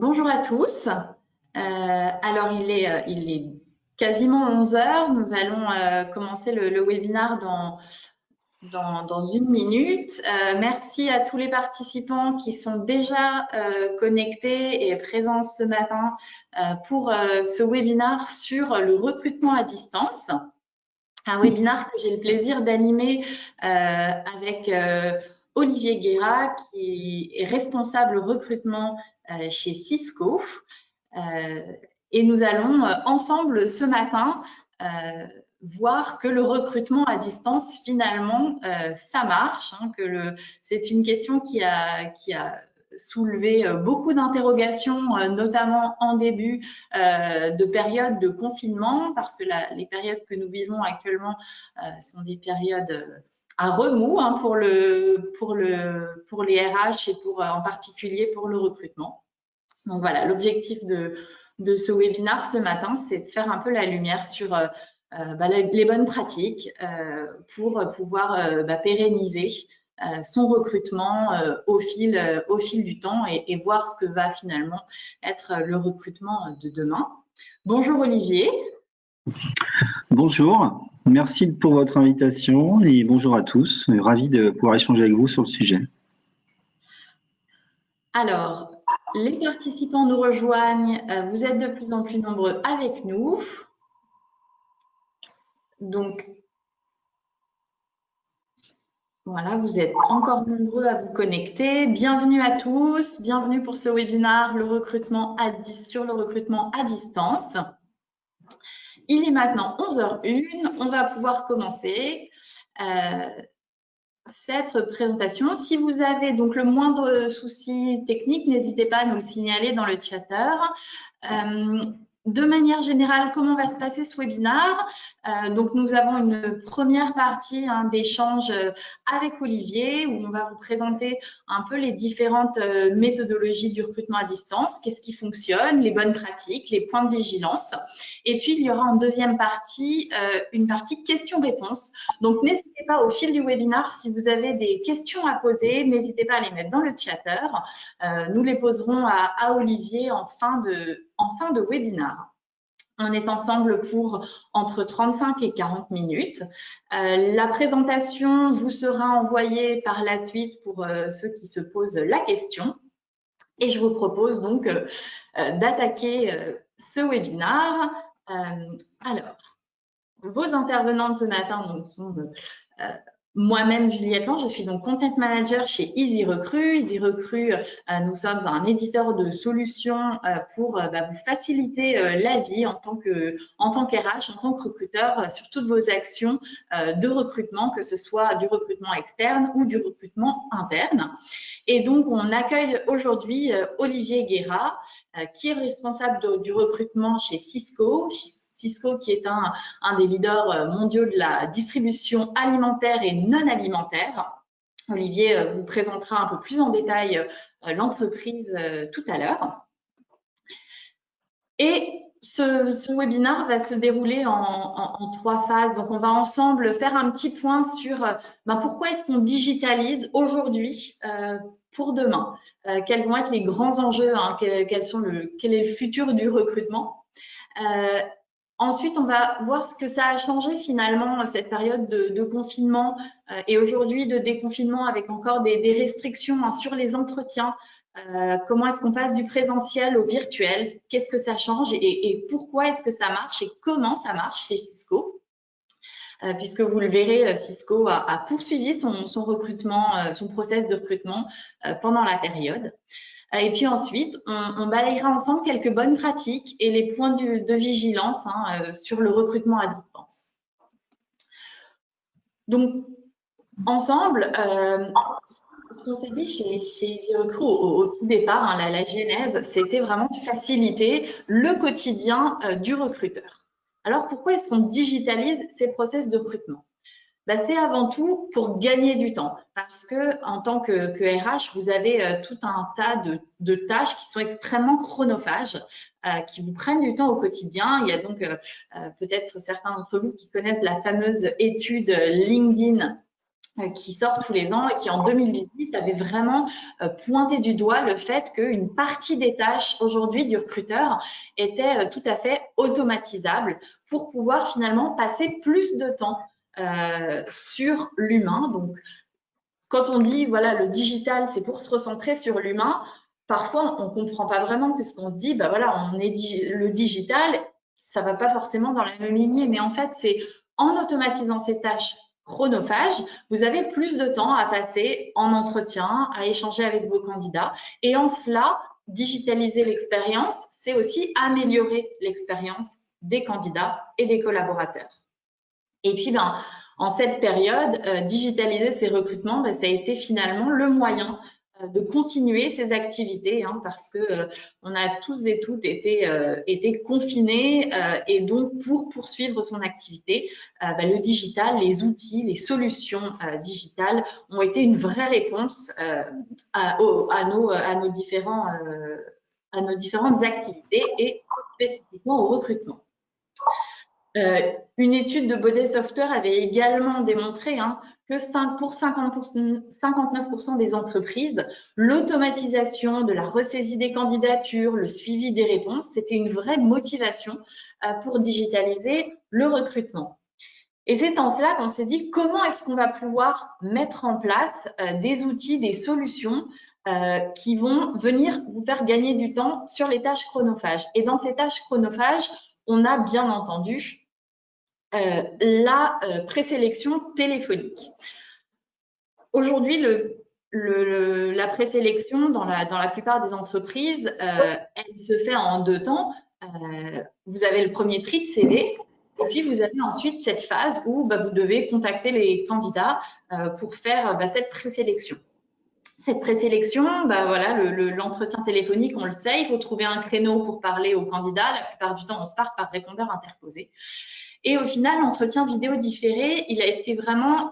Bonjour à tous. Alors, il est quasiment 11 heures. Nous allons commencer le webinaire dans une minute. Merci à tous les participants qui sont déjà connectés et présents ce matin pour ce webinaire sur le recrutement à distance. Un webinaire que j'ai le plaisir d'animer avec Olivier Guérat, qui est responsable recrutement chez Cisco. Et nous allons ensemble ce matin voir que le recrutement à distance, finalement, ça marche. C'est une question qui a soulevé beaucoup d'interrogations, notamment en début de période de confinement, parce que les périodes que nous vivons actuellement sont des périodes à remous pour les RH et en particulier pour le recrutement. Donc voilà, l'objectif de ce webinaire ce matin, c'est de faire un peu la lumière sur les bonnes pratiques pour pouvoir pérenniser son recrutement au fil du temps et voir ce que va finalement être le recrutement de demain. Bonjour Olivier. Bonjour, merci pour votre invitation et bonjour à tous. Ravi de pouvoir échanger avec vous sur le sujet. Alors, les participants nous rejoignent, vous êtes de plus en plus nombreux avec nous. Donc, voilà, vous êtes encore nombreux à vous connecter. Bienvenue à tous, bienvenue pour ce webinaire sur le recrutement à distance. Il est maintenant 11h01, on va pouvoir commencer cette présentation. Si vous avez donc le moindre souci technique, n'hésitez pas à nous le signaler dans le chatter. De manière générale, comment va se passer ce webinaire? Donc, nous avons une première partie d'échange avec Olivier où on va vous présenter un peu les différentes méthodologies du recrutement à distance, qu'est-ce qui fonctionne, les bonnes pratiques, les points de vigilance. Et puis, il y aura en deuxième partie une partie questions-réponses. Donc, n'hésitez pas au fil du webinaire, si vous avez des questions à poser, n'hésitez pas à les mettre dans le chatter. Nous les poserons à Olivier en fin de webinaire. On est ensemble pour entre 35 et 40 minutes. La présentation vous sera envoyée par la suite pour ceux qui se posent la question. Et je vous propose donc d'attaquer ce webinaire. Alors, vos intervenants de ce matin sont moi-même, Juliette Lang, je suis donc Content Manager chez EasyRecruit. EasyRecruit, nous sommes un éditeur de solutions pour vous faciliter la vie en tant qu'RH, en tant que recruteur sur toutes vos actions de recrutement, que ce soit du recrutement externe ou du recrutement interne. Et donc, on accueille aujourd'hui Olivier Guérat, qui est responsable du recrutement chez Cisco. Cisco qui est un des leaders mondiaux de la distribution alimentaire et non alimentaire. Olivier vous présentera un peu plus en détail l'entreprise tout à l'heure. Et ce webinaire va se dérouler en 3 phases. Donc, on va ensemble faire un petit point sur pourquoi est-ce qu'on digitalise aujourd'hui pour demain. Quels vont être les grands enjeux, quel est le futur du recrutement. Ensuite, on va voir ce que ça a changé finalement, cette période de confinement et aujourd'hui de déconfinement avec encore des restrictions sur les entretiens. Comment est-ce qu'on passe du présentiel au virtuel? Qu'est-ce que ça change et pourquoi est-ce que ça marche et comment ça marche chez Cisco? Puisque vous le verrez, Cisco a poursuivi son recrutement, son process de recrutement pendant la période. Et puis ensuite, on balayera ensemble quelques bonnes pratiques et les points de vigilance sur le recrutement à distance. Donc, ensemble, ce qu'on s'est dit chez EasyRecruit au tout départ, la genèse, c'était vraiment de faciliter le quotidien du recruteur. Alors, pourquoi est-ce qu'on digitalise ces process de recrutement? C'est avant tout pour gagner du temps parce que en tant que RH, vous avez tout un tas de tâches qui sont extrêmement chronophages, qui vous prennent du temps au quotidien. Il y a donc peut-être certains d'entre vous qui connaissent la fameuse étude LinkedIn qui sort tous les ans et qui en 2018 avait vraiment pointé du doigt le fait qu'une partie des tâches aujourd'hui du recruteur était tout à fait automatisable pour pouvoir finalement passer plus de temps sur l'humain. Donc, quand on dit voilà le digital, c'est pour se recentrer sur l'humain, parfois on ne comprend pas vraiment que ce qu'on se dit, bah voilà, le digital, ça va pas forcément dans la même lignée, mais en fait, c'est en automatisant ces tâches chronophages, vous avez plus de temps à passer en entretien, à échanger avec vos candidats. Et en cela, digitaliser l'expérience, c'est aussi améliorer l'expérience des candidats et des collaborateurs. Et puis, en cette période, digitaliser ces recrutements, ça a été finalement le moyen de continuer ces activités, parce que on a tous et toutes été confinés, et donc pour poursuivre son activité, le digital, les outils, les solutions digitales ont été une vraie réponse à nos différentes activités et spécifiquement au recrutement. Une étude de Baudet Software avait également démontré que pour 59% des entreprises, l'automatisation de la ressaisie des candidatures, le suivi des réponses, c'était une vraie motivation pour digitaliser le recrutement. Et c'est en cela qu'on s'est dit comment est-ce qu'on va pouvoir mettre en place des outils, des solutions qui vont venir vous faire gagner du temps sur les tâches chronophages. Et dans ces tâches chronophages, on a bien entendu la présélection téléphonique. Aujourd'hui, la présélection dans la plupart des entreprises, elle se fait en 2 temps. Vous avez le premier tri de CV, et puis vous avez ensuite cette phase où vous devez contacter les candidats pour faire cette présélection. Cette présélection, voilà, l'entretien téléphonique, on le sait, il faut trouver un créneau pour parler aux candidats. La plupart du temps, on se parle par répondeur interposé. Et au final, l'entretien vidéo différé, il a été vraiment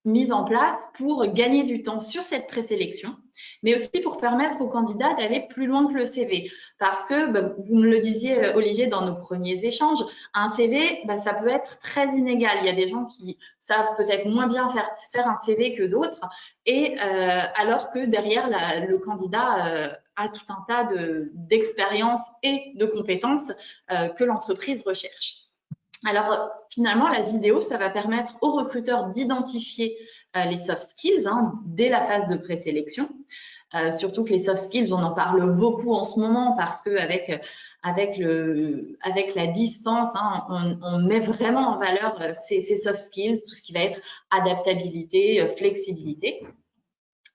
mis en place pour gagner du temps sur cette présélection, mais aussi pour permettre aux candidats d'aller plus loin que le CV. Parce que, vous me le disiez, Olivier, dans nos premiers échanges, un CV, ça peut être très inégal. Il y a des gens qui savent peut-être moins bien faire un CV que d'autres, et alors que derrière, le candidat a tout un tas d'expériences et de compétences que l'entreprise recherche. Alors, finalement, la vidéo, ça va permettre aux recruteurs d'identifier les soft skills dès la phase de présélection. Surtout que les soft skills, on en parle beaucoup en ce moment parce que avec la distance, on met vraiment en valeur ces soft skills, tout ce qui va être adaptabilité, flexibilité.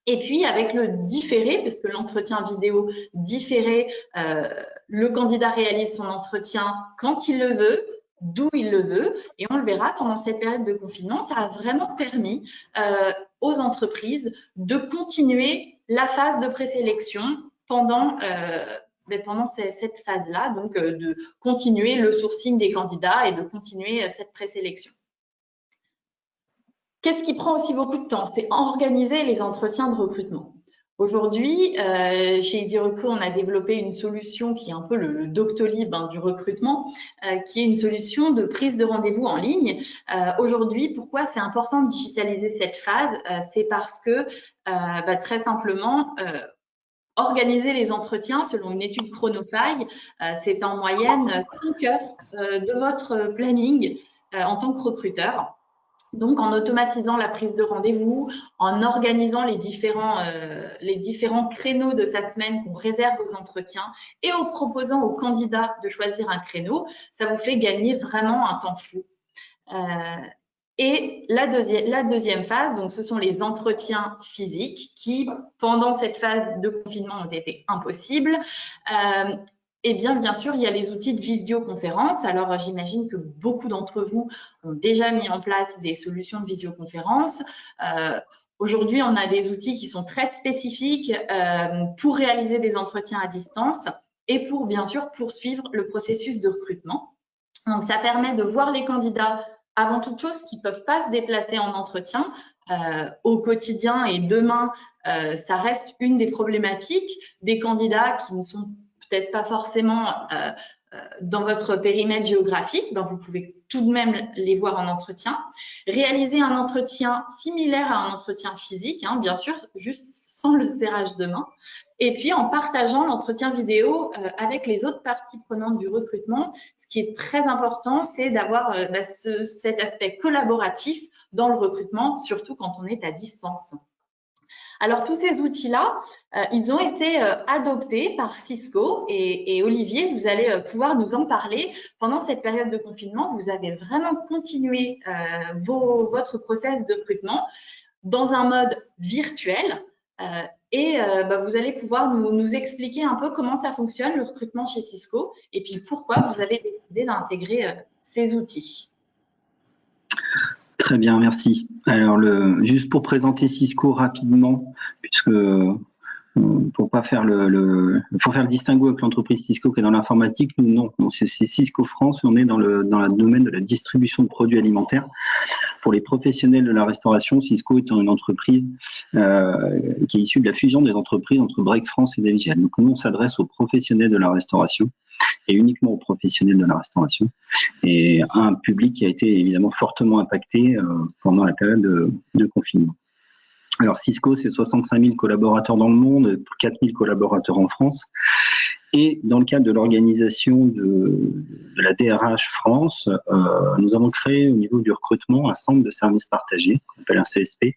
Et puis, avec le différé, parce que l'entretien vidéo différé, le candidat réalise son entretien quand il le veut, d'où il le veut, et on le verra pendant cette période de confinement, ça a vraiment permis aux entreprises de continuer la phase de présélection pendant cette phase-là, donc de continuer le sourcing des candidats et de continuer cette présélection. Qu'est-ce qui prend aussi beaucoup de temps? C'est organiser les entretiens de recrutement. Aujourd'hui, chez Easy Recruit, on a développé une solution qui est un peu le Doctolib du recrutement, qui est une solution de prise de rendez-vous en ligne. Aujourd'hui, pourquoi c'est important de digitaliser cette phase? C'est parce que, très simplement, organiser les entretiens selon une étude Chronophage, c'est en moyenne 5 heures de votre planning en tant que recruteur. Donc, en automatisant la prise de rendez-vous, en organisant les différents créneaux de sa semaine qu'on réserve aux entretiens et en proposant aux candidats de choisir un créneau, ça vous fait gagner vraiment un temps fou. Et la deuxième phase, donc ce sont les entretiens physiques qui, pendant cette phase de confinement, ont été impossibles. Et bien sûr, il y a les outils de visioconférence. Alors, j'imagine que beaucoup d'entre vous ont déjà mis en place des solutions de visioconférence. Aujourd'hui, on a des outils qui sont très spécifiques pour réaliser des entretiens à distance et pour, bien sûr, poursuivre le processus de recrutement. Donc, ça permet de voir les candidats avant toute chose qui ne peuvent pas se déplacer en entretien au quotidien. Et demain, ça reste une des problématiques des candidats qui ne sont peut-être pas forcément dans votre périmètre géographique, ben, vous pouvez tout de même les voir en entretien. Réaliser un entretien similaire à un entretien physique, hein, bien sûr, juste sans le serrage de main. Et puis, en partageant l'entretien vidéo avec les autres parties prenantes du recrutement, ce qui est très important, c'est d'avoir cet aspect collaboratif dans le recrutement, surtout quand on est à distance. Alors, tous ces outils-là, ils ont été adoptés par Cisco et Olivier, vous allez pouvoir nous en parler. Pendant cette période de confinement, vous avez vraiment continué votre process de recrutement dans un mode virtuel vous allez pouvoir nous expliquer un peu comment ça fonctionne, le recrutement chez Cisco, et puis pourquoi vous avez décidé d'intégrer ces outils. Très bien, merci. Alors, juste pour présenter Cisco rapidement, puisque pour faire le distinguo avec l'entreprise Cisco qui est dans l'informatique, nous non, c'est Cisco France, on est dans le domaine de la distribution de produits alimentaires. Pour les professionnels de la restauration, Cisco étant une entreprise qui est issue de la fusion des entreprises entre Break France et Davigel. Donc nous, on s'adresse aux professionnels de la restauration et uniquement aux professionnels de la restauration, et un public qui a été évidemment fortement impacté pendant la période de confinement. Alors Cisco, c'est 65 000 collaborateurs dans le monde, 4 000 collaborateurs en France. Et dans le cadre de l'organisation de la DRH France, nous avons créé au niveau du recrutement un centre de services partagés, qu'on appelle un CSP,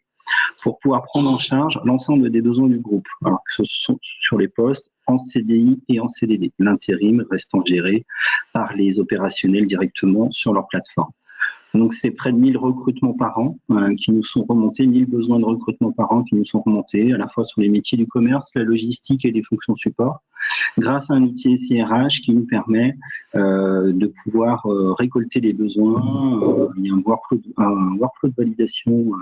pour pouvoir prendre en charge l'ensemble des besoins du groupe, alors que ce sont sur les postes en CDI et en CDD, l'intérim restant géré par les opérationnels directement sur leur plateforme. Donc, c'est près de 1000 recrutements par an qui nous sont remontés, 1000 besoins de recrutement par an qui nous sont remontés, à la fois sur les métiers du commerce, la logistique et les fonctions support, grâce à un outil SIRH qui nous permet de pouvoir récolter les besoins. Il y a un workflow de validation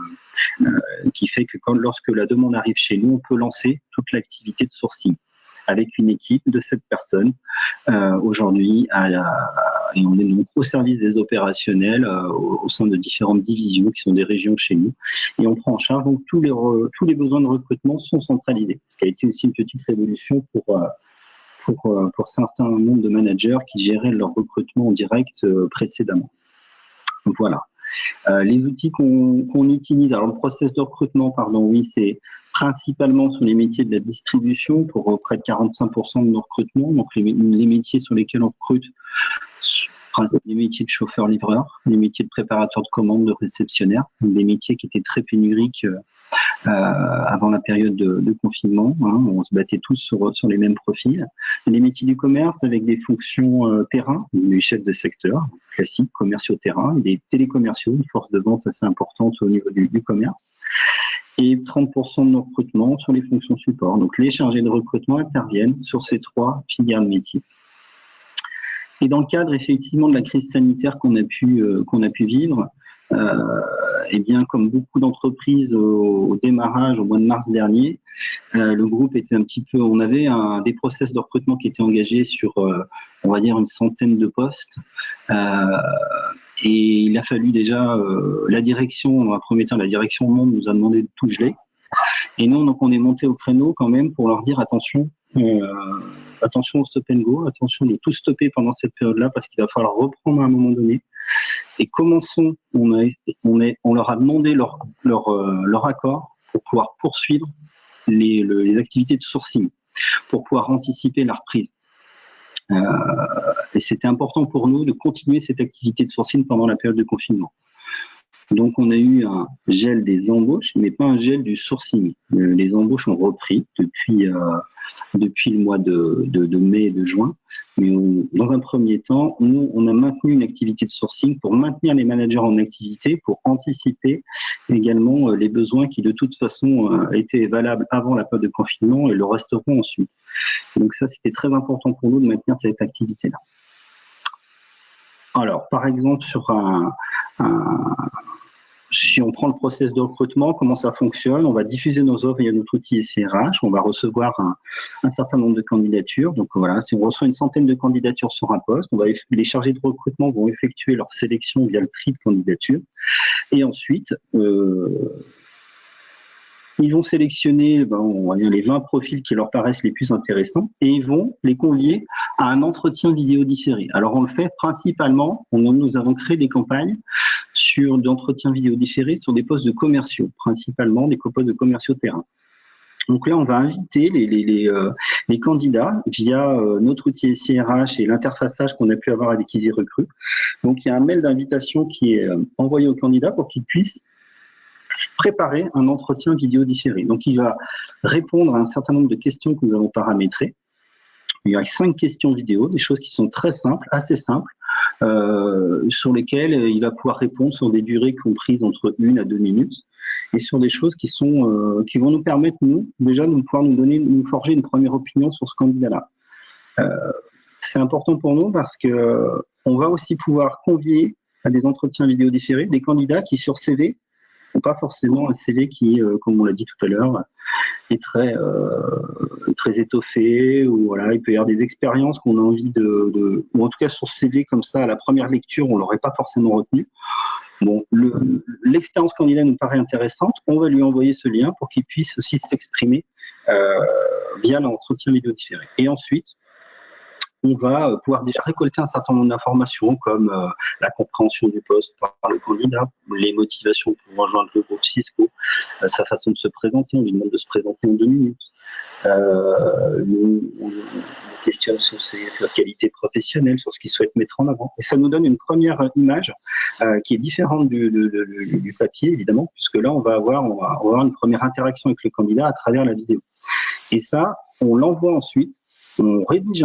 qui fait que lorsque la demande arrive chez nous, on peut lancer toute l'activité de sourcing avec une équipe de 7 personnes aujourd'hui, et on est donc au service des opérationnels au sein de différentes divisions qui sont des régions chez nous, et on prend en charge donc tous les besoins de recrutement sont centralisés, ce qui a été aussi une petite révolution pour certains nombres de managers qui géraient leur recrutement en direct précédemment. Voilà. Les outils qu'on utilise, alors le process de recrutement, oui, c'est principalement sur les métiers de la distribution pour près de 45% de nos recrutements. Donc les métiers sur lesquels on recrute, les métiers de chauffeur-livreur, les métiers de préparateur de commandes, de réceptionnaire, des métiers qui étaient très pénuriques avant la période de confinement. On se battait tous sur les mêmes profils. Les métiers du commerce avec des fonctions terrain, des chefs de secteur classiques, commerciaux terrain, des télécommerciaux, une force de vente assez importante au niveau du commerce. Et 30% de nos recrutements sur les fonctions support. Donc les chargés de recrutement interviennent sur ces 3 filières de métiers. Et dans le cadre effectivement de la crise sanitaire qu'on a pu vivre, eh bien, comme beaucoup d'entreprises au démarrage, au mois de mars dernier, le groupe était un petit peu, on avait des process de recrutement qui étaient engagés sur, on va dire, une centaine de postes. Et il a fallu déjà, la direction, dans un premier temps, la direction monde nous a demandé de tout geler. Et nous, donc, on est monté au créneau quand même pour leur dire attention, attention au stop and go, attention de tout stopper pendant cette période-là parce qu'il va falloir reprendre à un moment donné. Et commençons, on leur a demandé leur accord pour pouvoir poursuivre les activités de sourcing, pour pouvoir anticiper la reprise. Et c'était important pour nous de continuer cette activité de sourcing pendant la période de confinement. Donc, on a eu un gel des embauches, mais pas un gel du sourcing. Les embauches ont repris depuis le mois de mai et de juin. Mais dans un premier temps, nous, on a maintenu une activité de sourcing pour maintenir les managers en activité, pour anticiper également les besoins qui, de toute façon, étaient valables avant la période de confinement et le resteront ensuite. Donc ça, c'était très important pour nous de maintenir cette activité-là. Alors, par exemple, si on prend le process de recrutement, comment ça fonctionne? On va diffuser nos offres via notre outil SIRH. On va recevoir un certain nombre de candidatures. Donc voilà, si on reçoit une centaine de candidatures sur un poste, les chargés de recrutement vont effectuer leur sélection via le tri de candidatures. Et ensuite, Ils vont sélectionner on va dire les 20 profils qui leur paraissent les plus intéressants et ils vont les convier à un entretien vidéo différé. Alors, on le fait principalement, nous avons créé des campagnes d'entretien vidéo différé sur des postes de commerciaux, principalement des postes de commerciaux terrain. Donc là, on va inviter les candidats via notre outil SIRH et l'interfaçage qu'on a pu avoir avec Easy Recruit. Donc, il y a un mail d'invitation qui est envoyé aux candidats pour qu'ils puissent préparer un entretien vidéo différé. Donc, il va répondre à un certain nombre de questions que nous avons paramétrées. Il y a 5 questions vidéo, des choses qui sont très simples, assez simples, sur lesquelles il va pouvoir répondre sur des durées comprises entre 1 à 2 minutes et sur des choses qui vont nous permettre, nous, déjà, de pouvoir nous forger une première opinion sur ce candidat-là. C'est important pour nous parce que on va aussi pouvoir convier à des entretiens vidéo différés des candidats qui, sur CV, n'ont pas forcément un CV qui, comme on l'a dit tout à l'heure, est très étoffé, ou voilà, il peut y avoir des expériences qu'on a envie ou en tout cas sur CV comme ça, à la première lecture, on l'aurait pas forcément retenu. Bon, l'expérience candidat nous paraît intéressante, on va lui envoyer ce lien pour qu'il puisse aussi s'exprimer via l'entretien vidéo différé. Et ensuite, on va pouvoir déjà récolter un certain nombre d'informations comme la compréhension du poste par le candidat, les motivations pour rejoindre le groupe Cisco, sa façon de se présenter, on lui demande de se présenter en 2 minutes. On questionne sur sa qualité professionnelle, sur ce qu'il souhaite mettre en avant. Et ça nous donne une première image qui est différente du papier, évidemment, puisque là, on va avoir une première interaction avec le candidat à travers la vidéo. Et ça, on l'envoie ensuite, on rédige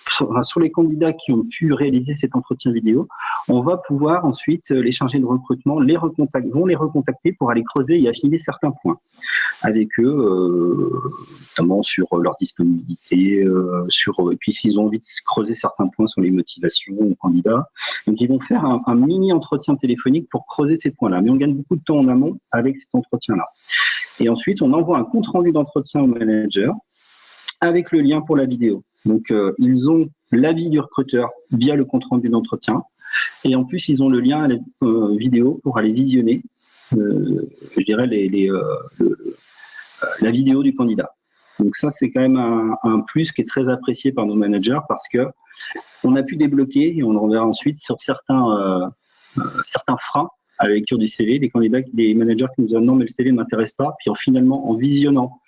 sur les candidats qui ont pu réaliser cet entretien vidéo, on va pouvoir ensuite les chargés de recrutement vont les recontacter pour aller creuser et affiner certains points avec eux, notamment sur leur disponibilité, et puis s'ils ont envie de creuser certains points sur les motivations aux candidats. Donc ils vont faire un mini entretien téléphonique pour creuser ces points-là. Mais on gagne beaucoup de temps en amont avec cet entretien-là. Et ensuite, on envoie un compte-rendu d'entretien au manager avec le lien pour la vidéo. Donc, ils ont l'avis du recruteur via le compte-rendu d'entretien. Et en plus, ils ont le lien à la vidéo pour aller visionner, je dirais, la vidéo du candidat. Donc ça, c'est quand même un plus qui est très apprécié par nos managers parce que on a pu débloquer, et on le reverra ensuite, sur certains freins à la lecture du CV, des managers qui nous disent non, mais le CV ne m'intéresse pas. Puis finalement, en visionnant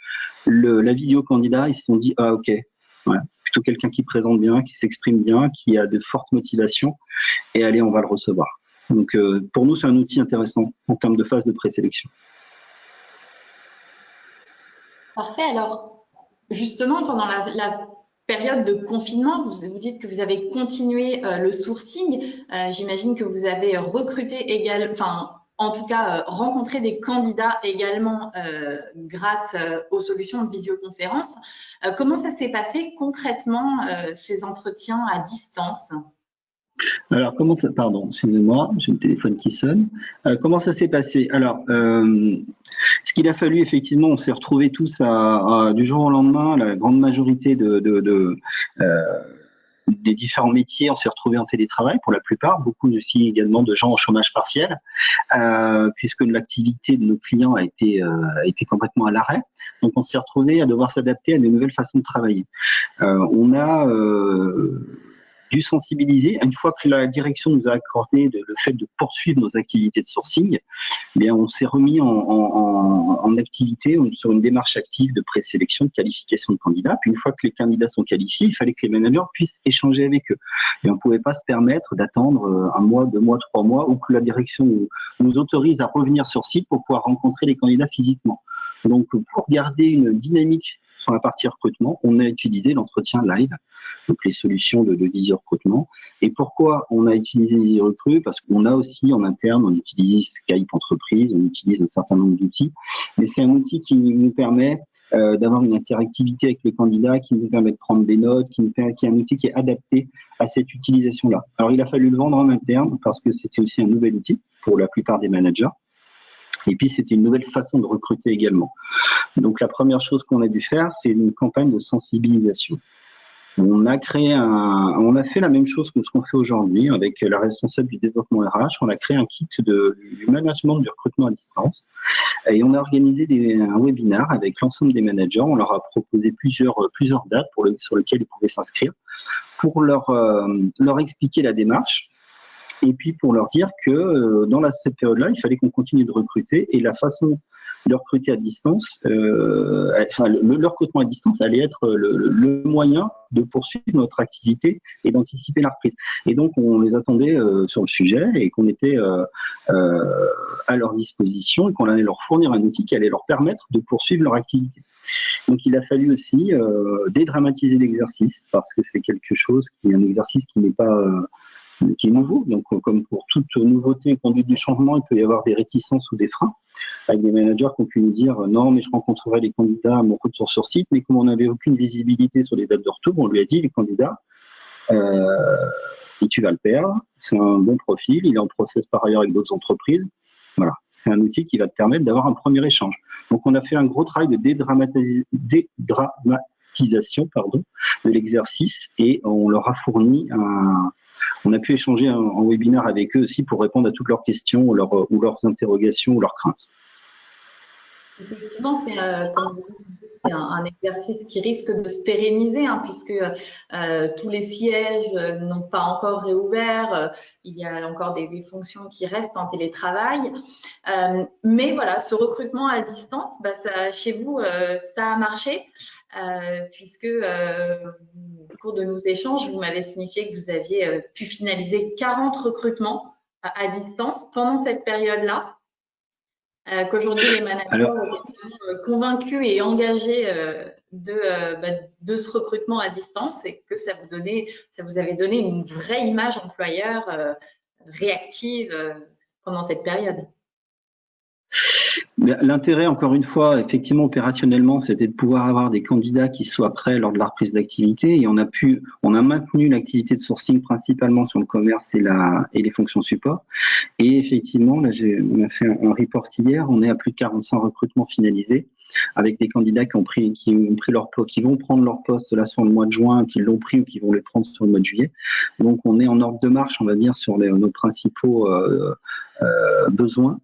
la vidéo candidat, ils se sont dit ah ok, ouais, plutôt quelqu'un qui présente bien, qui s'exprime bien, qui a de fortes motivations, et allez, on va le recevoir. Donc pour nous, c'est un outil intéressant en termes de phase de présélection. Parfait. Alors, justement, pendant la période de confinement, vous dites que vous avez continué le sourcing. J'imagine que vous avez recruté également, enfin, en tout cas, rencontrer des candidats également grâce aux solutions de visioconférence. Comment ça s'est passé concrètement, ces entretiens à distance ? Alors, pardon, excusez-moi, j'ai le téléphone qui sonne. Comment ça s'est passé? Alors, ce qu'il a fallu, effectivement, on s'est retrouvés tous du jour au lendemain, la grande majorité des différents métiers, on s'est retrouvés en télétravail pour la plupart, beaucoup aussi également de gens en chômage partiel, puisque l'activité de nos clients a été complètement à l'arrêt. Donc on s'est retrouvés à devoir s'adapter à de nouvelles façons de travailler. On a dû sensibiliser, une fois que la direction nous a accordé le fait de poursuivre nos activités de sourcing, eh bien on s'est remis en activité, sur une démarche active de présélection, de qualification de candidats. Puis une fois que les candidats sont qualifiés, il fallait que les managers puissent échanger avec eux. Et on ne pouvait pas se permettre d'attendre 1 mois, 2 mois, 3 mois, ou que la direction nous autorise à revenir sur site pour pouvoir rencontrer les candidats physiquement. Donc pour garder une dynamique sur la partie recrutement, on a utilisé l'entretien live, donc les solutions de visio-recrutement. Et pourquoi on a utilisé visio-recrutement? Parce qu'on a aussi en interne, on utilise Skype entreprise, on utilise un certain nombre d'outils, mais c'est un outil qui nous permet d'avoir une interactivité avec le candidat, qui nous permet de prendre des notes, qui est un outil qui est adapté à cette utilisation-là. Alors il a fallu le vendre en interne parce que c'était aussi un nouvel outil pour la plupart des managers. Et puis, c'était une nouvelle façon de recruter également. Donc, la première chose qu'on a dû faire, c'est une campagne de sensibilisation. On a fait la même chose que ce qu'on fait aujourd'hui avec la responsable du développement RH. On a créé un kit du management du recrutement à distance Et on a organisé un webinar avec l'ensemble des managers. On leur a proposé plusieurs dates sur lesquelles ils pouvaient s'inscrire pour leur expliquer la démarche. Et puis pour leur dire que dans cette période-là, il fallait qu'on continue de recruter et la façon de recruter à distance, le recrutement à distance allait être le moyen de poursuivre notre activité et d'anticiper la reprise. Et donc on les attendait sur le sujet et qu'on était à leur disposition et qu'on allait leur fournir un outil qui allait leur permettre de poursuivre leur activité. Donc il a fallu aussi dédramatiser l'exercice parce que c'est quelque chose qui est un exercice qui n'est pas qui est nouveau. Donc, comme pour toute nouveauté et conduite du changement, il peut y avoir des réticences ou des freins, avec des managers qui ont pu nous dire non, mais je rencontrerai les candidats à mon retour sur site, mais comme on n'avait aucune visibilité sur les dates de retour, on lui a dit les candidats, et tu vas le perdre, c'est un bon profil, il est en process par ailleurs avec d'autres entreprises. Voilà, c'est un outil qui va te permettre d'avoir un premier échange. Donc, on a fait un gros travail de dédramatisation de l'exercice et on leur a fourni on a pu échanger en webinaire avec eux aussi pour répondre à toutes leurs questions ou leurs interrogations ou leurs craintes. Effectivement, c'est comme vous dites, c'est un exercice qui risque de se pérenniser, hein, puisque tous les sièges n'ont pas encore réouvert. Il y a encore des fonctions qui restent en télétravail. Mais voilà, ce recrutement à distance, chez vous, ça a marché, puisque au cours de nos échanges, vous m'avez signifié que vous aviez pu finaliser 40 recrutements à distance pendant cette période-là. Qu'aujourd'hui les managers étaient convaincus et engagés de ce recrutement à distance et que ça vous avait donné une vraie image employeur réactive pendant cette période. L'intérêt, encore une fois, effectivement, opérationnellement, c'était de pouvoir avoir des candidats qui soient prêts lors de la reprise d'activité et on a maintenu l'activité de sourcing principalement sur le commerce et les fonctions support. Et effectivement, là, on a fait un report hier, on est à plus de 45 recrutements finalisés avec des candidats qui vont prendre leur poste là sur le mois de juin, qui l'ont pris ou qui vont les prendre sur le mois de juillet. Donc, on est en ordre de marche, on va dire, sur nos principaux besoins.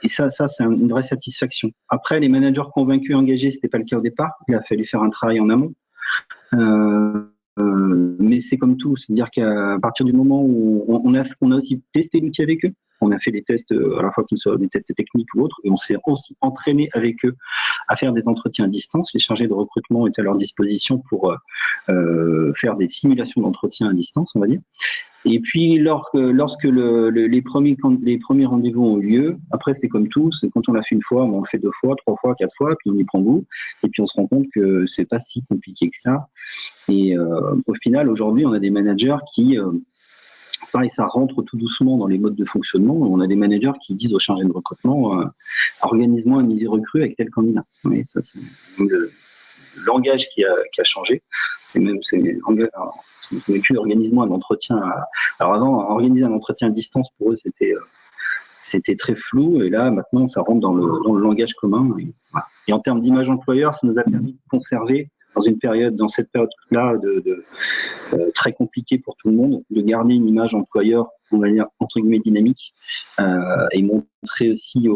Et ça c'est une vraie satisfaction. Après, les managers convaincus et engagés, c'était pas le cas au départ. Il a fallu faire un travail en amont. Mais c'est comme tout, c'est-à-dire qu'à partir du moment où on a aussi testé l'outil avec eux, on a fait des tests, à la fois qu'ils soient des tests techniques ou autres, et on s'est aussi entraîné avec eux à faire des entretiens à distance. Les chargés de recrutement étaient à leur disposition pour faire des simulations d'entretien à distance, on va dire. Et puis, lorsque les premiers rendez-vous ont eu lieu, après, c'est comme tout, c'est quand on l'a fait une fois, on le fait 2 fois, 3 fois, 4 fois, puis on y prend goût, et puis on se rend compte que c'est pas si compliqué que ça. Et au final, aujourd'hui, on a des managers qui, c'est pareil, ça rentre tout doucement dans les modes de fonctionnement. On a des managers qui disent aux chargés de recrutement, organise-moi un easy recrue avec tel candidat. Oui, ça, c'est le langage qui a changé. C'est plus organise-moi un entretien. Alors avant, organiser un entretien à distance pour eux, c'était très flou. Et là, maintenant, ça rentre dans le langage commun. Et, voilà. Et en termes d'image employeur, ça nous a permis de conserver dans cette période-là très compliquée pour tout le monde, de garder une image employeur, on va dire, entre guillemets, dynamique, et montrer aussi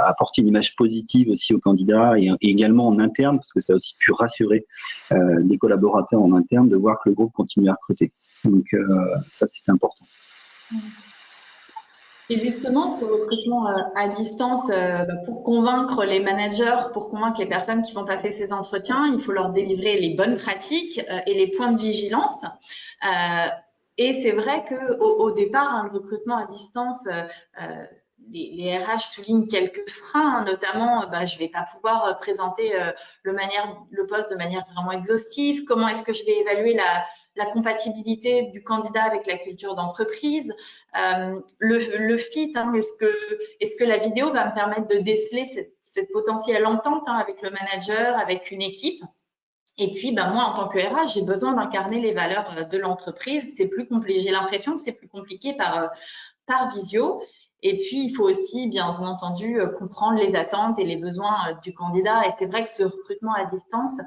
apporter une image positive aussi aux candidats et également en interne, parce que ça a aussi pu rassurer des collaborateurs en interne de voir que le groupe continue à recruter. Donc ça, c'est important. Et justement, ce recrutement à distance, pour convaincre les managers, pour convaincre les personnes qui vont passer ces entretiens, il faut leur délivrer les bonnes pratiques et les points de vigilance. Et c'est vrai qu'au départ, le recrutement à distance, les RH soulignent quelques freins, notamment, je ne vais pas pouvoir présenter le poste de manière vraiment exhaustive. Comment est-ce que je vais évaluer la compatibilité du candidat avec la culture d'entreprise, le fit, hein, est-ce que la vidéo va me permettre de déceler cette potentielle entente avec le manager, avec une équipe. Et puis, moi, en tant que RH, j'ai besoin d'incarner les valeurs de l'entreprise. C'est plus compliqué. J'ai l'impression que c'est plus compliqué par visio. Et puis, il faut aussi, bien entendu, comprendre les attentes et les besoins du candidat. Et c'est vrai que ce recrutement à distance,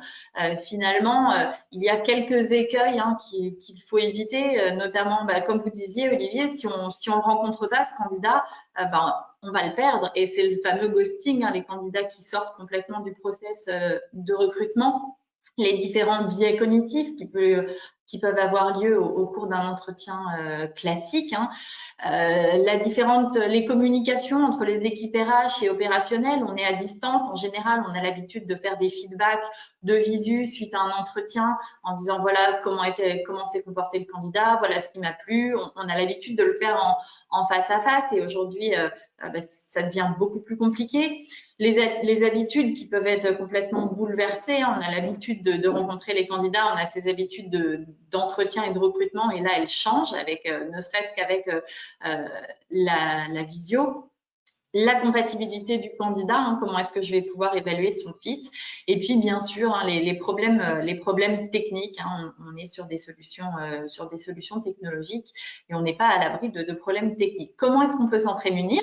finalement, il y a quelques écueils qu'il faut éviter, notamment, comme vous disiez, Olivier, si on ne rencontre pas ce candidat, on va le perdre. Et c'est le fameux ghosting, hein, les candidats qui sortent complètement du process de recrutement, les différents biais cognitifs qui peuvent avoir lieu au cours d'un entretien classique, hein. Les communications entre les équipes RH et opérationnelles, on est à distance. En général, on a l'habitude de faire des feedbacks de visu suite à un entretien en disant voilà comment s'est comporté le candidat, voilà ce qui m'a plu. On a l'habitude de le faire en face à face et aujourd'hui, ça devient beaucoup plus compliqué. Les habitudes qui peuvent être complètement bouleversées. On a l'habitude de rencontrer les candidats, on a ces habitudes d'entretien et de recrutement et là, elles changent avec, ne serait-ce qu'avec la visio. La compatibilité du candidat, hein, comment est-ce que je vais pouvoir évaluer son fit, et puis bien sûr hein, les problèmes techniques, hein, on est sur des solutions technologiques et on n'est pas à l'abri de problèmes techniques. Comment est-ce qu'on peut s'en prémunir?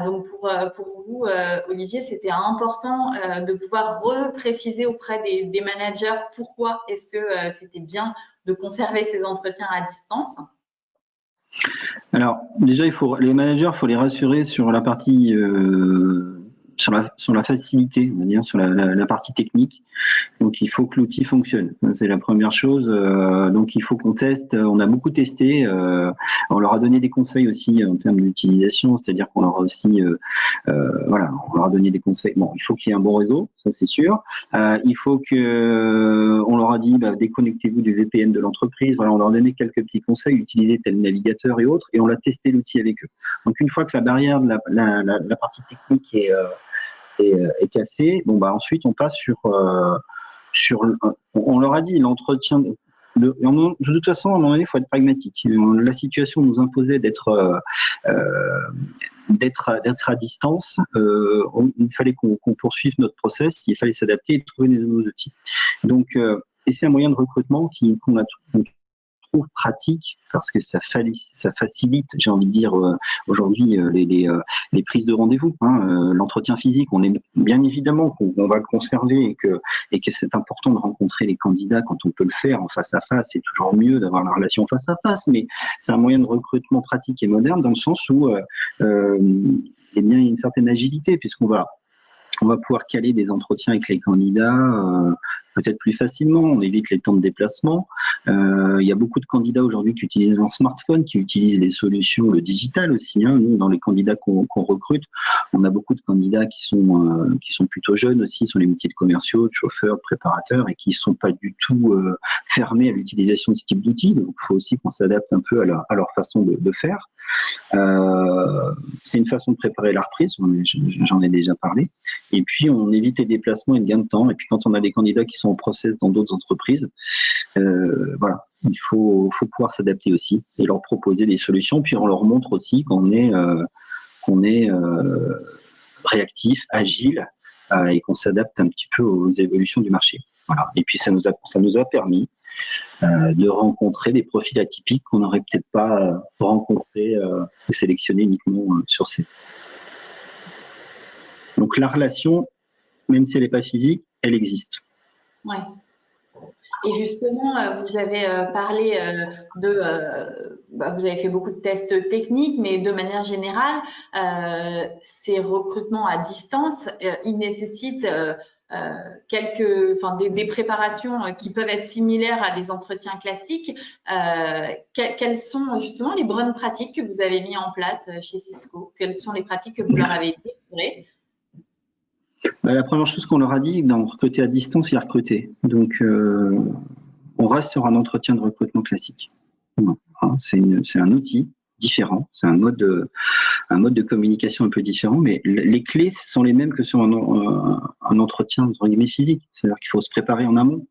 Donc pour vous, Olivier, c'était important de pouvoir repréciser auprès des managers pourquoi est-ce que c'était bien de conserver ces entretiens à distance. Alors, déjà, les managers, il faut les rassurer sur la partie, sur la facilité, on va dire, sur la partie technique. Donc, il faut que l'outil fonctionne. C'est la première chose. Donc, il faut qu'on teste. On a beaucoup testé. On leur a donné des conseils aussi en termes d'utilisation, c'est-à-dire qu'on leur a aussi, voilà, on leur a donné des conseils. Bon, il faut qu'il y ait un bon réseau, ça c'est sûr. Il faut que, on leur a dit, déconnectez-vous du VPN de l'entreprise. Voilà, on leur a donné quelques petits conseils, utilisez tel navigateur et autres, et on l'a testé l'outil avec eux. Donc, une fois que la barrière de la partie technique est cassée, bon ensuite on passe sur on leur a dit l'entretien de toute façon à un moment donné il faut être pragmatique. La situation nous imposait d'être à distance. Il fallait qu'on poursuive notre process, il fallait s'adapter et trouver des nouveaux outils. Donc et c'est un moyen de recrutement qu'on trouve pratique parce que ça facilite, j'ai envie de dire, aujourd'hui les prises de rendez-vous. Hein, l'entretien physique, on est bien évidemment qu'on va le conserver et que c'est important de rencontrer les candidats quand on peut le faire en face à face. C'est toujours mieux d'avoir la relation face à face, mais c'est un moyen de recrutement pratique et moderne dans le sens où il y a une certaine agilité puisqu'on va pouvoir caler des entretiens avec les candidats peut-être plus facilement, on évite les temps de déplacement. Il y a beaucoup de candidats aujourd'hui qui utilisent leur smartphone, qui utilisent les solutions, le digital aussi. Hein. Nous, dans les candidats qu'on recrute, on a beaucoup de candidats qui sont plutôt jeunes aussi, sur les métiers de commerciaux, de chauffeurs, de préparateurs, et qui ne sont pas du tout fermés à l'utilisation de ce type d'outils. Donc, il faut aussi qu'on s'adapte un peu à leur façon de faire. C'est une façon de préparer la reprise, j'en ai déjà parlé. Et puis, on évite les déplacements et le gain de temps. Et puis, quand on a des candidats qui sont en process dans d'autres entreprises, voilà, il faut pouvoir s'adapter aussi et leur proposer des solutions. Puis, on leur montre aussi qu'on est réactif, agile et qu'on s'adapte un petit peu aux évolutions du marché. Voilà. Et puis, ça nous a permis de rencontrer des profils atypiques qu'on n'aurait peut-être pas rencontrés ou sélectionnés uniquement sur ces. Donc la relation, même si elle n'est pas physique, elle existe. Ouais. Et justement, vous avez parlé vous avez fait beaucoup de tests techniques, mais de manière générale, ces recrutements à distance, ils nécessitent des préparations qui peuvent être similaires à des entretiens classiques. Quelles sont justement les bonnes pratiques que vous avez mises en place chez Cisco? Quelles sont les pratiques que vous leur avez délivrées? La première chose qu'on leur a dit, dans recruter à distance, il y a recruter. Donc, on reste sur un entretien de recrutement classique. C'est un outil différent, c'est un mode de communication un peu différent, mais les clés sont les mêmes que sur un entretien entre guillemets physique. C'est-à-dire qu'il faut se préparer en amont.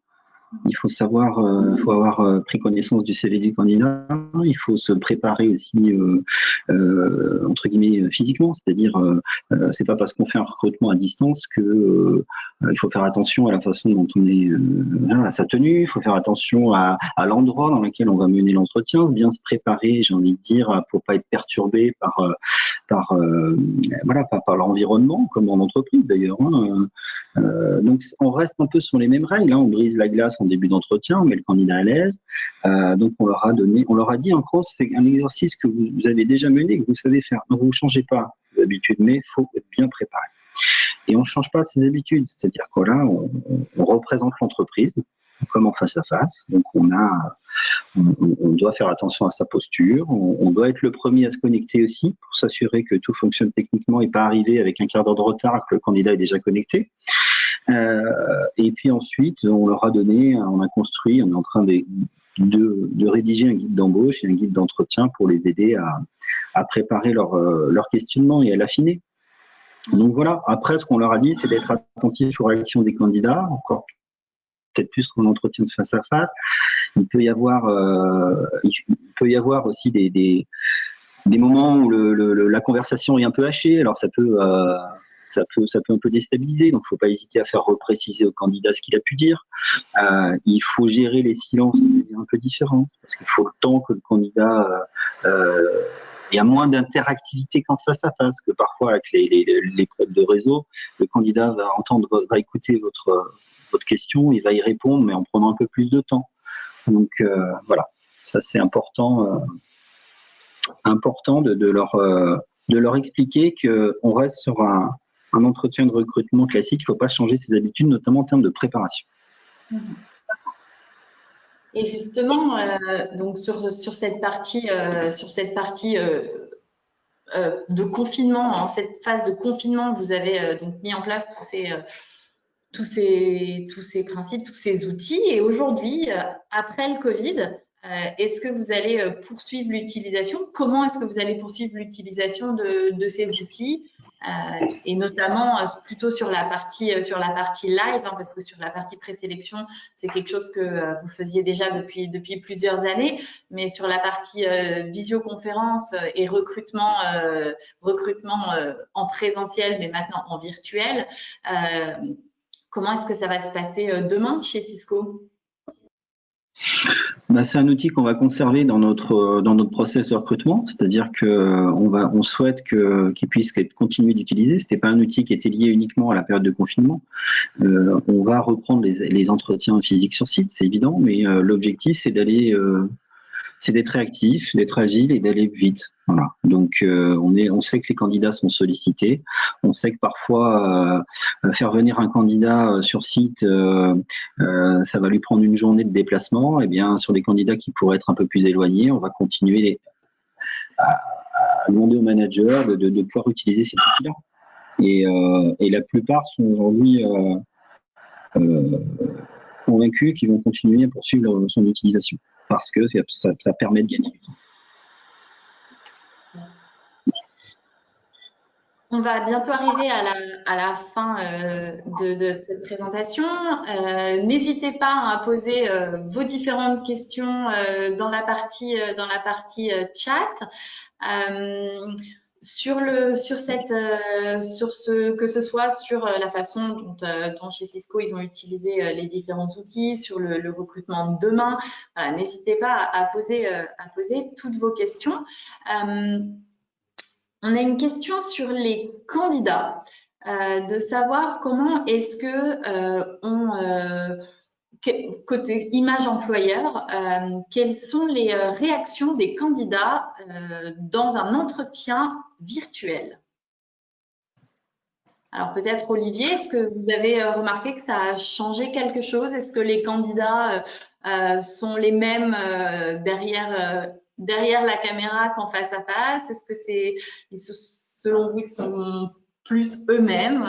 Il faut savoir, faut avoir pris connaissance du CV du candidat. Il faut se préparer aussi entre guillemets physiquement, c'est-à-dire c'est pas parce qu'on fait un recrutement à distance que il faut faire attention à la façon dont on est à sa tenue. Il faut faire attention à l'endroit dans lequel on va mener l'entretien, bien se préparer, j'ai envie de dire, pour pas être perturbé par l'environnement, comme en entreprise d'ailleurs. Hein. Donc on reste un peu sur les mêmes règles. Hein. On brise la glace en début d'entretien, on met le candidat à l'aise. Donc on leur a dit en gros, c'est un exercice que vous avez déjà mené, que vous savez faire. Donc vous ne changez pas d'habitude, mais il faut être bien préparé. Et on ne change pas ses habitudes, c'est-à-dire que là, on représente l'entreprise comme en face à face, donc on doit faire attention à sa posture, on doit être le premier à se connecter aussi pour s'assurer que tout fonctionne techniquement et pas arriver avec un quart d'heure de retard que le candidat est déjà connecté. Et puis ensuite, on leur a donné, on a construit, on est en train de rédiger un guide d'embauche et un guide d'entretien pour les aider à préparer leur questionnement et à l'affiner. Donc voilà, après ce qu'on leur a dit, c'est d'être attentif aux réactions des candidats, encore peut-être plus qu'en entretien de face à face. Il peut y avoir aussi des moments où la conversation est un peu hachée, alors ça peut un peu déstabiliser, donc il ne faut pas hésiter à faire repréciser au candidat ce qu'il a pu dire. Il faut gérer les silences un peu différents, parce qu'il faut le temps que le candidat il y a moins d'interactivité qu'en face à face, que parfois avec les codes de réseau, le candidat va écouter votre question, il va y répondre, mais en prenant un peu plus de temps. Donc voilà, ça c'est important de leur expliquer qu'on reste sur un entretien de recrutement classique, il ne faut pas changer ses habitudes, notamment en termes de préparation. Et justement, donc sur cette partie de confinement, en cette phase de confinement, vous avez donc mis en place tous ces principes, tous ces outils. Et aujourd'hui, après le Covid, est-ce que vous allez poursuivre l'utilisation? Comment est-ce que vous allez poursuivre l'utilisation de ces outils? Et notamment plutôt sur la partie live, hein, parce que sur la partie présélection, c'est quelque chose que vous faisiez déjà depuis plusieurs années, mais sur la partie visioconférence et recrutement en présentiel, mais maintenant en virtuel, comment est-ce que ça va se passer demain chez Cisco? C'est un outil qu'on va conserver dans notre process de recrutement, c'est-à-dire on souhaite qu'il puisse être continué d'utiliser. C'était pas un outil qui était lié uniquement à la période de confinement. On va reprendre les entretiens physiques sur site, c'est évident, mais l'objectif c'est d'être réactif, d'être agile et d'aller vite. Voilà. Donc on sait que les candidats sont sollicités. On sait que parfois faire venir un candidat sur site, ça va lui prendre une journée de déplacement. Et bien sur les candidats qui pourraient être un peu plus éloignés, on va continuer à demander aux managers de pouvoir utiliser ces outils-là. Et la plupart sont aujourd'hui convaincus qu'ils vont continuer à poursuivre son utilisation parce que ça permet de gagner du temps. On va bientôt arriver à la fin de cette présentation. N'hésitez pas à poser vos différentes questions dans la partie chat. Que ce soit sur la façon dont chez Cisco ils ont utilisé les différents outils, sur le recrutement de demain. Voilà, n'hésitez pas à poser toutes vos questions. On a une question sur les candidats, de savoir comment est-ce que côté image employeur, quelles sont les réactions des candidats dans un entretien virtuel? Alors peut-être Olivier, est-ce que vous avez remarqué que ça a changé quelque chose? Est-ce que les candidats sont les mêmes derrière la caméra qu'en face à face? Est-ce que selon vous, ils sont plus eux-mêmes?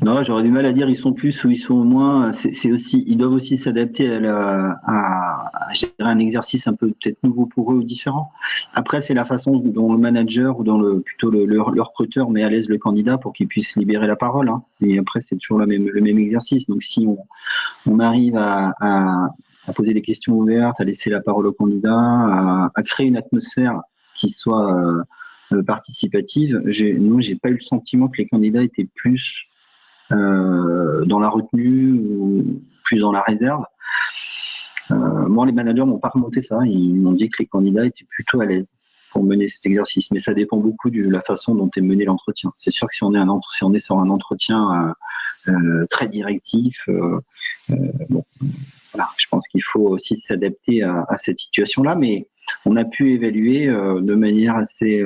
Non, j'aurais du mal à dire ils sont plus ou ils sont moins. Ils doivent aussi s'adapter à gérer un exercice un peu peut-être nouveau pour eux ou différent. Après, c'est la façon dont le manager ou plutôt le recruteur met à l'aise le candidat pour qu'il puisse libérer la parole. Hein. Et après, c'est toujours le même exercice. Donc, si on arrive à poser des questions ouvertes, à laisser la parole au candidat, à créer une atmosphère qui soit participative, j'ai pas eu le sentiment que les candidats étaient plus dans la retenue ou plus dans la réserve. Moi, les managers m'ont pas remonté ça. Ils m'ont dit que les candidats étaient plutôt à l'aise pour mener cet exercice. Mais ça dépend beaucoup de la façon dont est mené l'entretien. C'est sûr que si on est sur un entretien très directif, bon, voilà, je pense qu'il faut aussi s'adapter à cette situation-là, mais on a pu évaluer de manière assez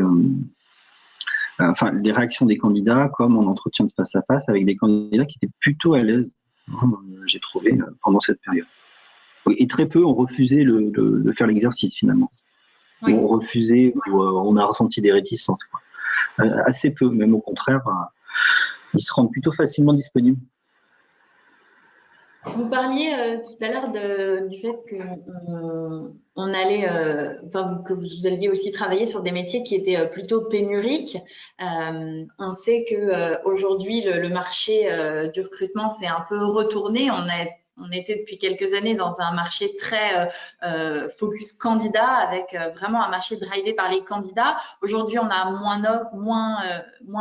les réactions des candidats comme en entretien de face à face avec des candidats qui étaient plutôt à l'aise, j'ai trouvé, pendant cette période. Et très peu ont refusé de faire l'exercice finalement. Oui. Ont refusé ou on a ressenti des réticences. Quoi. Assez peu, même au contraire, ils se rendent plutôt facilement disponibles. Vous parliez tout à l'heure du fait que on allait, que vous alliez aussi travailler sur des métiers qui étaient plutôt pénuriques. On sait que aujourd'hui le marché du recrutement s'est un peu retourné. On était depuis quelques années dans un marché très focus candidat, avec vraiment un marché drivé par les candidats. Aujourd'hui, on a moins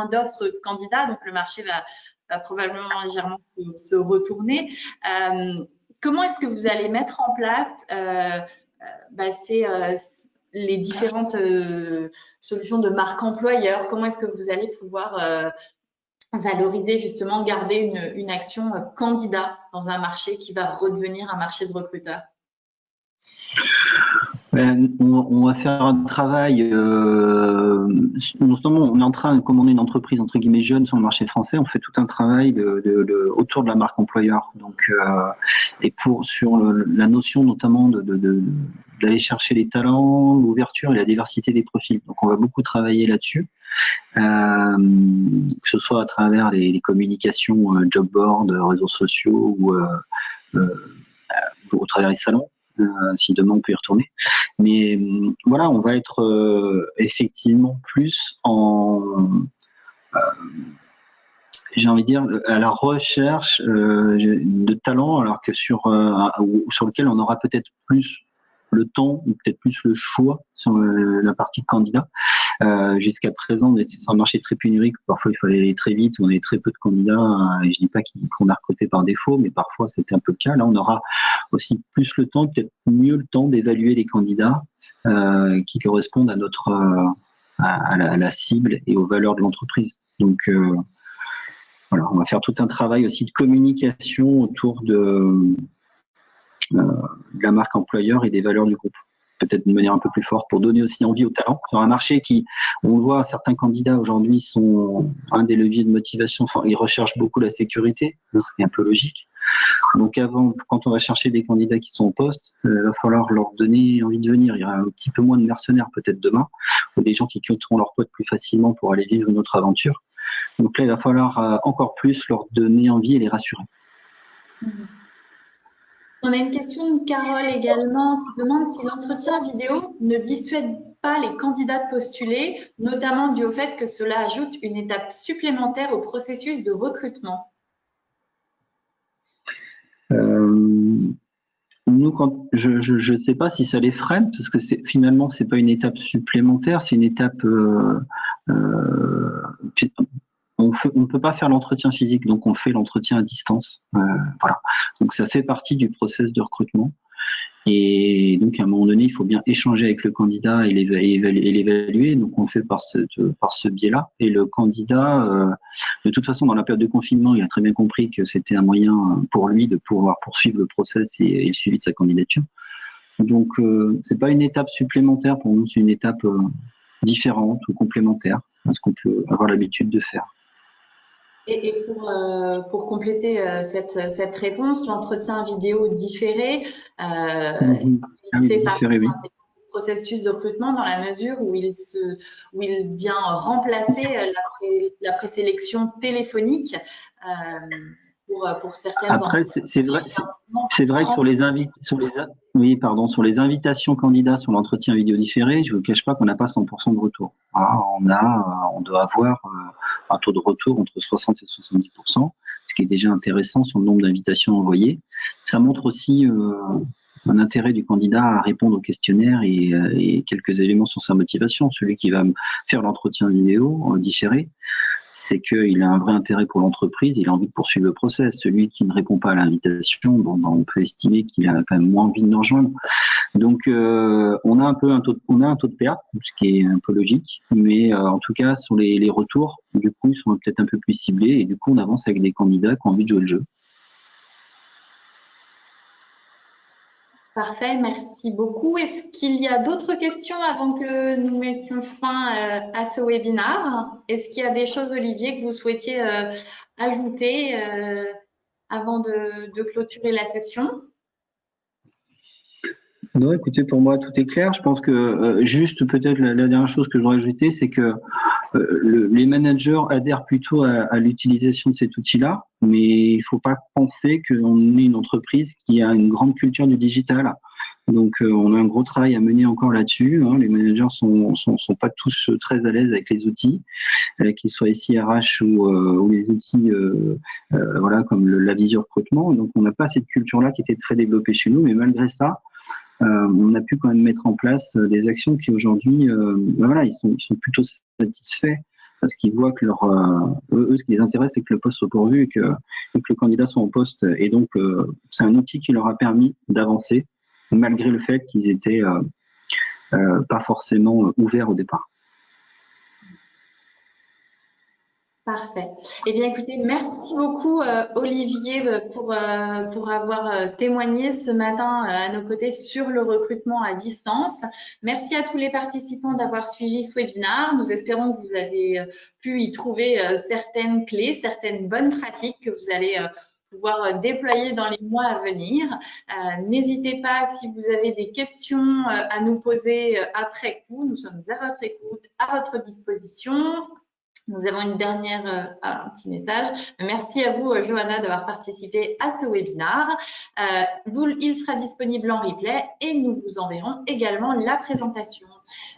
d'offres de candidats, donc le marché va probablement légèrement se retourner. Comment est-ce que vous allez mettre en place les différentes solutions de marque employeur? Comment est-ce que vous allez pouvoir valoriser, justement, garder une action candidat dans un marché qui va redevenir un marché de recruteurs? On va faire un travail, notamment on est en train, comme on est une entreprise entre guillemets jeune sur le marché français, on fait tout un travail autour de la marque employeur. Donc, et sur la notion notamment d'aller chercher les talents, l'ouverture et la diversité des profils. Donc on va beaucoup travailler là-dessus, que ce soit à travers les communications, job board, réseaux sociaux ou au travers des salons. Si demain on peut y retourner. Mais voilà, on va être effectivement plus j'ai envie de dire, à la recherche de talents, alors que sur lequel on aura peut-être plus le temps ou peut-être plus le choix sur la partie candidat. Jusqu'à présent, on était sur un marché très pénurique. Parfois, il fallait aller très vite. On avait très peu de candidats. Et je dis pas qu'on a recruté par défaut, mais parfois, c'était un peu le cas. Là, on aura aussi plus le temps, peut-être mieux le temps d'évaluer les candidats qui correspondent à notre à la cible et aux valeurs de l'entreprise. Donc, voilà, on va faire tout un travail aussi de communication autour de la marque employeur et des valeurs du groupe. Peut-être d'une manière un peu plus forte pour donner aussi envie aux talents. Sur un marché qui, on le voit, certains candidats aujourd'hui sont un des leviers de motivation. Enfin, ils recherchent beaucoup la sécurité, ce qui est un peu logique. Donc avant, quand on va chercher des candidats qui sont au poste, il va falloir leur donner envie de venir. Il y aura un petit peu moins de mercenaires peut-être demain, ou des gens qui quitteront leur poste plus facilement pour aller vivre une autre aventure. Donc là, il va falloir encore plus leur donner envie et les rassurer. On a une question de Carole également qui demande si l'entretien vidéo ne dissuade pas les candidats de postuler, notamment dû au fait que cela ajoute une étape supplémentaire au processus de recrutement. Nous, je ne sais pas si ça les freine, parce que finalement, c'est pas une étape supplémentaire, c'est une étape. On ne peut pas faire l'entretien physique, donc on fait l'entretien à distance. Voilà. Donc ça fait partie du process de recrutement. Et donc à un moment donné, il faut bien échanger avec le candidat et l'évaluer. Donc on le fait par ce biais-là. Et le candidat, de toute façon, dans la période de confinement, il a très bien compris que c'était un moyen pour lui de pouvoir poursuivre le process et le suivi de sa candidature. Donc c'est pas une étape supplémentaire pour nous, c'est une étape différente ou complémentaire à ce qu'on peut avoir l'habitude de faire. Et pour compléter cette réponse, l'entretien vidéo différé fait partie du processus de recrutement dans la mesure où il vient remplacer la présélection téléphonique pour certaines Après, c'est vrai que sur les invitations candidats sur l'entretien vidéo différé, je ne vous cache pas qu'on n'a pas 100% de retour. On doit avoir un taux de retour entre 60 et 70%, ce qui est déjà intéressant sur le nombre d'invitations envoyées. Ça montre aussi un intérêt du candidat à répondre au questionnaire et quelques éléments sur sa motivation. Celui qui va faire l'entretien vidéo différé, c'est qu'il a un vrai intérêt pour l'entreprise, il a envie de poursuivre le process. Celui qui ne répond pas à l'invitation, on peut estimer qu'il a quand même moins envie de nous rejoindre. Donc, on a un taux de PA, ce qui est un peu logique, mais en tout cas, sur les retours, du coup, ils sont peut-être un peu plus ciblés et du coup, on avance avec des candidats qui ont envie de jouer le jeu. Parfait, merci beaucoup. Est-ce qu'il y a d'autres questions avant que nous mettions fin à ce webinaire? Est-ce qu'il y a des choses, Olivier, que vous souhaitiez ajouter avant de clôturer la session? Non, écoutez, pour moi, tout est clair. Je pense que juste peut-être la dernière chose que je voudrais ajouter, c'est que les managers adhèrent plutôt à l'utilisation de cet outil-là, mais il ne faut pas penser qu'on est une entreprise qui a une grande culture du digital. Donc, on a un gros travail à mener encore là-dessus. Hein. Les managers sont pas tous très à l'aise avec les outils, qu'ils soient ici RH ou les outils voilà, comme la visio recrutement. Donc, on n'a pas cette culture-là qui était très développée chez nous, mais malgré ça, on a pu quand même mettre en place des actions qui aujourd'hui, ben voilà, ils sont plutôt satisfaits parce qu'ils voient que eux, ce qui les intéresse, c'est que le poste soit pourvu et que le candidat soit en poste. Et donc, c'est un outil qui leur a permis d'avancer malgré le fait qu'ils étaient pas forcément ouverts au départ. Parfait. Eh bien, écoutez, merci beaucoup, Olivier, pour avoir témoigné ce matin à nos côtés sur le recrutement à distance. Merci à tous les participants d'avoir suivi ce webinaire. Nous espérons que vous avez pu y trouver certaines clés, certaines bonnes pratiques que vous allez pouvoir déployer dans les mois à venir. N'hésitez pas, si vous avez des questions à nous poser après coup, nous sommes à votre écoute, à votre disposition. Nous avons un petit message. Merci à vous, Johanna, d'avoir participé à ce webinaire. Il sera disponible en replay et nous vous enverrons également la présentation.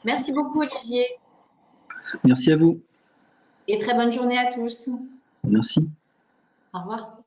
Merci beaucoup, Olivier. Merci à vous. Et très bonne journée à tous. Merci. Au revoir.